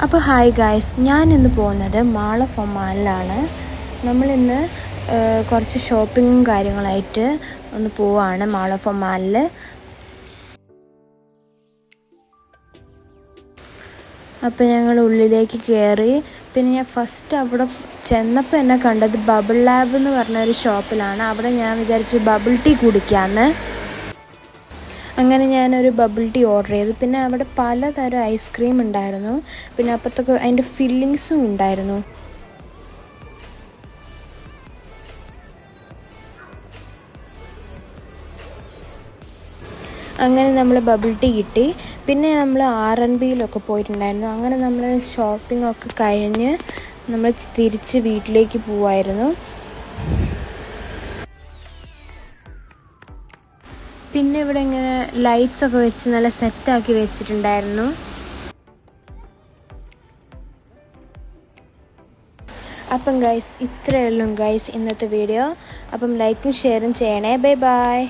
അപ്പോൾ hi guys, ഞാനിന്ന് പോകുന്നത് മാൾ ഓഫ് ഒമാനിലാണ്. നമ്മളിന്ന് കുറച്ച് ഷോപ്പിങ്ങും കാര്യങ്ങളായിട്ട് ഒന്ന് പോവാണ് മാൾ ഓഫ് ഒമാനിൽ. അപ്പോൾ ഞങ്ങൾ ഉള്ളിലേക്ക് കയറി. പിന്നെ ഞാൻ ഫസ്റ്റ് അവിടെ ചെന്നപ്പോൾ എന്നെ കണ്ടത് ബബിൾ ലാബ് എന്ന് പറഞ്ഞൊരു ഷോപ്പിലാണ്. അവിടെ ഞാൻ വിചാരിച്ചു ബബിൾ ടീ കുടിക്കാമെന്ന്. അങ്ങനെ ഞാനൊരു ബബിൾ ടീ ഓർഡർ ചെയ്തു. പിന്നെ അവിടെ പലതരം ഐസ്ക്രീം ഉണ്ടായിരുന്നു. പിന്നെ അപ്പുറത്തൊക്കെ അതിൻ്റെ ഫില്ലിങ്സും ഉണ്ടായിരുന്നു. അങ്ങനെ നമ്മൾ ബബിൾ ടീ കിട്ടി. പിന്നെ നമ്മൾ R&Bയിലൊക്കെ പോയിട്ടുണ്ടായിരുന്നു. അങ്ങനെ നമ്മൾ ഷോപ്പിംഗ് ഒക്കെ കഴിഞ്ഞ് നമ്മൾ തിരിച്ച് വീട്ടിലേക്ക് പോവായിരുന്നു. പിന്നെ ഇവിടെ ഇങ്ങനെ ലൈറ്റ്സ് ഒക്കെ വെച്ച് നല്ല സെറ്റാക്കി വെച്ചിട്ടുണ്ടായിരുന്നു. അപ്പം ഗൈസ്, ഇത്രയേ ഉള്ളൂ ഗൈസ് ഇന്നത്തെ വീഡിയോ. അപ്പം ലൈക്കും ഷെയറും ചെയ്യണേ. Bye bye.